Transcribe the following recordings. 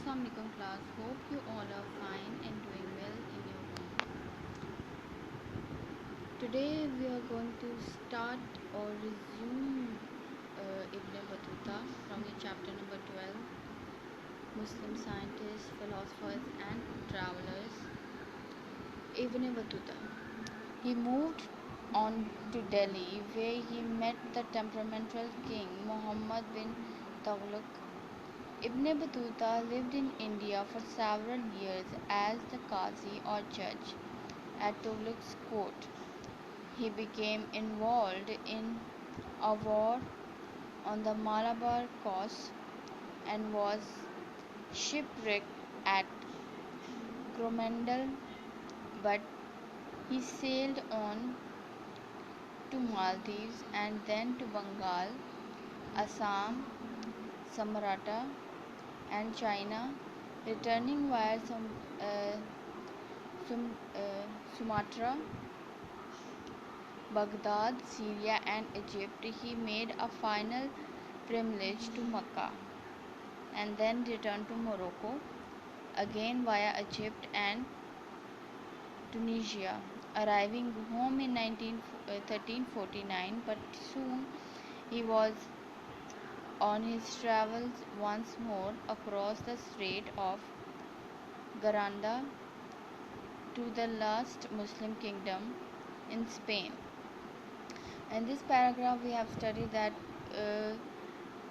Assalamualaikum class. Hope you all are fine and doing well in your home. Today we are going to start or resume Ibn Battuta from the chapter number 12, Muslim scientists, philosophers and travelers. Ibn Battuta. He moved on to Delhi where he met the temperamental king Muhammad bin Tughlaq. Ibn Battuta lived in India for several years as the Qazi or judge at Tughlaq's court. He became involved in a war on the Malabar coast and was shipwrecked at Coromandel, but he sailed on to Maldives and then to Bengal, Assam, Samarata and China, returning via Sumatra, Baghdad, Syria and Egypt. He made a final pilgrimage to Mecca and then returned to Morocco, again via Egypt and Tunisia, arriving home in 1349, but soon he was on his travels once more across the Strait of Garanda to the last Muslim kingdom in Spain. In this paragraph we have studied that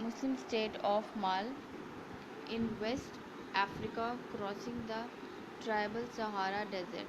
Muslim state of Mal in West Africa crossing the tribal Sahara Desert.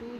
2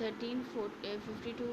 1352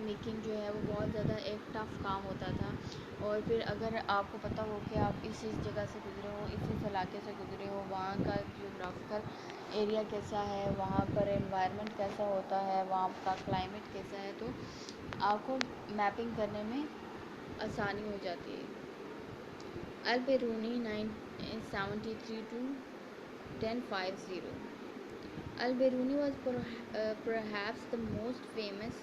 making جو ہے وہ بہت زیادہ ایک tough کام ہوتا تھا. اور پھر اگر آپ کو پتہ ہو کہ آپ اس جگہ سے گزرے ہو, اس علاقے سے گزرے ہو, وہاں کا جیوگرافیکل ایریا کیسا ہے, وہاں پر انوائرمنٹ کیسا ہوتا ہے, وہاں کا کلائمیٹ کیسا ہے, تو آپ کو میپنگ کرنے میں آسانی ہو جاتی ہے. Albiruni 973 to 1050. Al-Biruni was perhaps the most famous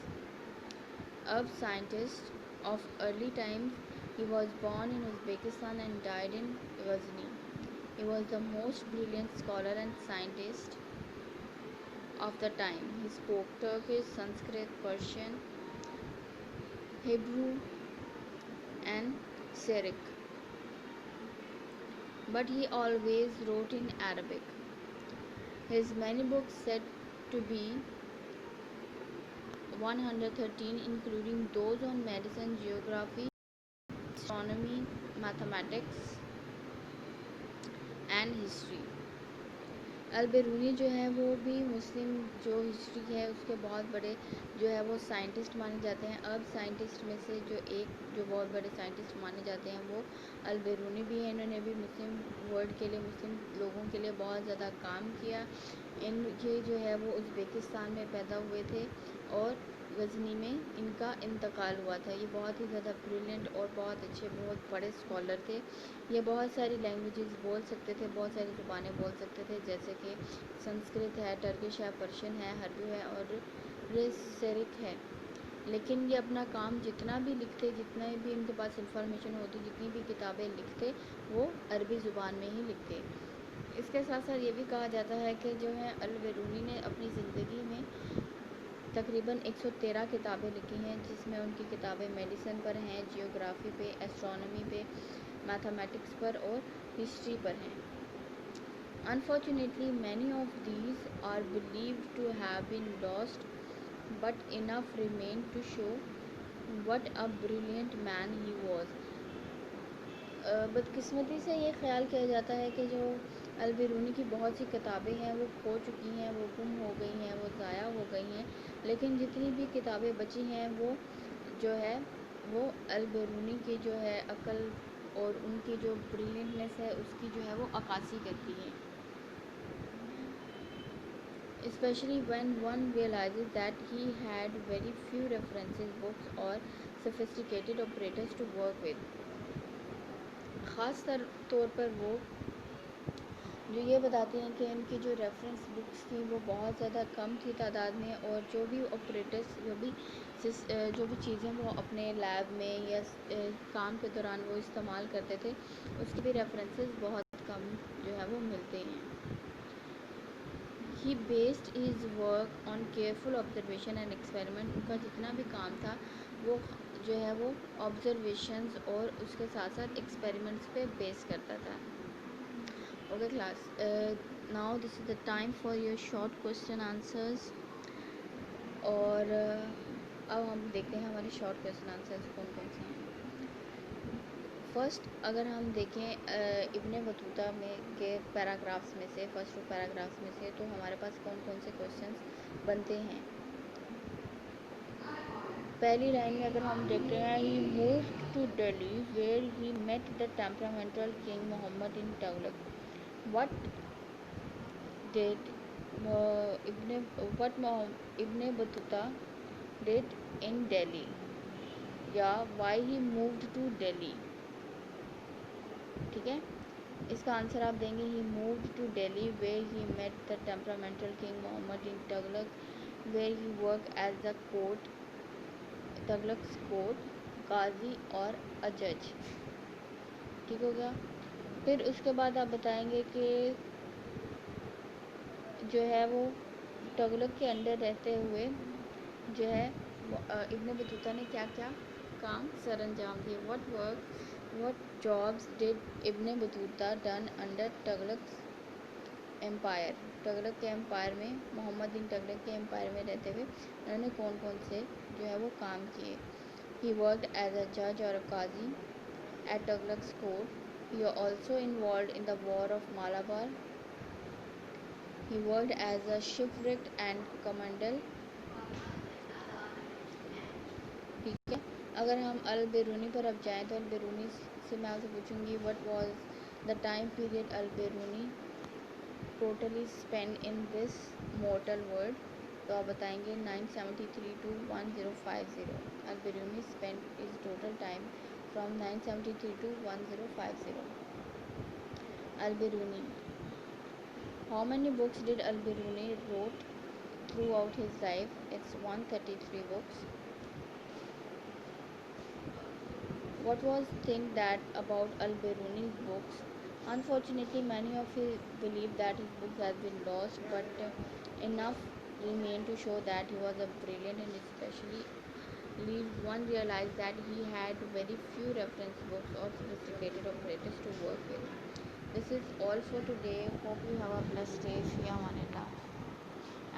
Arab scientist of early times. He was born in Uzbekistan and died in Ghazni. He was the most brilliant scholar and scientist of the time. He spoke Turkish, Sanskrit, Persian, Hebrew, and Syriac, but he always wrote in Arabic. His many books said to be 113, including those on medicine, geography, astronomy, mathematics, and history. Albiruni جو ہے وہ بھی مسلم جو history ہے اس کے بہت بڑے جو ہے وہ سائنٹسٹ مانے جاتے ہیں. اب سائنٹسٹ میں سے جو بہت بڑے سائنٹسٹ مانے جاتے ہیں وہ البیرونی بھی ہیں. انہوں نے بھی مسلم ورلڈ کے لیے, مسلم لوگوں کے لیے بہت زیادہ کام کیا. یہ جو ہے وہ ازبیکستان میں پیدا ہوئے تھے اور غزنی میں ان کا انتقال ہوا تھا. یہ بہت ہی زیادہ بریلینٹ اور بہت اچھے, بہت بڑے اسکالر تھے. یہ بہت ساری لینگویجز بول سکتے تھے, بہت ساری زبانیں بول سکتے تھے, جیسے کہ سنسکرت ہے, ٹرکش ہے, پرشین ہے, عربی ہے اور سیرک ہے. لیکن یہ اپنا کام جتنا بھی لکھتے, جتنا بھی ان کے پاس انفارمیشن ہوتی, جتنی بھی کتابیں لکھتے, وہ عربی زبان میں ہی لکھتے. اس کے ساتھ ساتھ یہ بھی کہا جاتا ہے کہ جو ہے البیرونی نے اپنی زندگی میں تقریباً 113 کتابیں لکھی ہیں, جس میں ان کی کتابیں میڈیسن پر ہیں, جیوگرافی پہ, ایسٹرونومی پہ, میتھمیٹکس پر اور ہسٹری پر ہیں. Unfortunately, many of these are believed to have been lost, but enough remain to show what a brilliant man he was. بدقسمتی سے یہ خیال کیا جاتا ہے کہ جو البیرونی کی بہت سی کتابیں ہیں وہ کھو چکی ہیں, وہ گم ہو گئی ہیں, وہ ضائع ہو گئی ہیں. لیکن جتنی بھی کتابیں بچی ہیں وہ جو ہے وہ البیرونی کی جو ہے عقل اور ان کی جو بریلینٹنس ہے اس کی جو ہے وہ عکاسی کرتی ہیں. Especially when one realizes that he had very few references books or sophisticated operators to work with. خاص طور پر وہ جو یہ بتاتے ہیں کہ ان کی جو ریفرنس بکس تھیں وہ بہت زیادہ کم تھی تعداد میں, اور جو بھی آپریٹرس جو بھی چیزیں وہ اپنے لیب میں یا کام کے دوران وہ استعمال کرتے تھے اس کی بھی ریفرنسز بہت کم جو ہے وہ ملتے ہیں. He based his work on careful observation and experiment. ان کا جتنا بھی کام تھا وہ جو ہے وہ آبزرویشنز اور اس کے ساتھ ساتھ ایکسپیریمنٹس پہ بیس کرتا تھا. Okay class, now this is the time for your short question answers. اور اب ہم دیکھتے ہیں ہمارے شارٹ کوشچن آنسرز کون کون سے ہیں. فرسٹ اگر ہم دیکھیں ابن بطوطہ میں کے پیراگرافس میں سے, فرسٹ پیراگرافس میں سے, تو ہمارے پاس کون کون سے کوشچنس بنتے ہیں. پہلی لائن میں اگر ہم دیکھتے ہیں, he moved to Delhi where he met the temperamental king Muhammad bin Tughlaq. What did Ibn Battuta did in Delhi, یا why he moved to Delhi. ٹھیک ہے, اس کا آنسر آپ دیں گے he moved to Delhi where he met the temperamental king Muhammad bin Tughlaq where he work as the تغلق's court قاضی اور a judge. ٹھیک ہو گیا. پھر اس کے بعد آپ بتائیں گے کہ جو ہے وہ تغلق کے انڈر رہتے ہوئے جو ہے ابن بطوطہ نے کیا کیا کام سر انجام دیے. what jobs did ابن Battuta done under تغلق's empire. Tughlaq کے امپائر میں, محمد بن تغلق کے امپائر میں رہتے ہوئے انہوں نے کون کون سے جو ہے وہ کام کیے. He worked as a judge or a qazi at Tughlaq's court. He also involved in the war of Malabar. He worked as a shipwright and commandant اگر ہم البیرونی پر اب جائیں تو البیرونی سے میں آپ سے پوچھوں گی what was the time period Al-Biruni totally spend in this mortal world. تو آپ بتائیں گے 973 to 1050. Al-Biruni spend as total time from 973 to 1050. Al-Biruni. How many books did Al-Biruni wrote throughout his life? It's 133 books. What was think that about Al-Biruni's books? Unfortunately, many of us believe that his books have been lost, but enough remain to show that he was a brilliant and especially one realized that he had very few reference books or sophisticated operators to work with. This is all for today. Hope you have a blessed day. Fi Amanillah.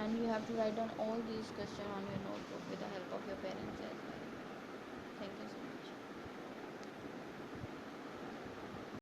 And you have to write down all these questions on your notebook with the help of your parents as well.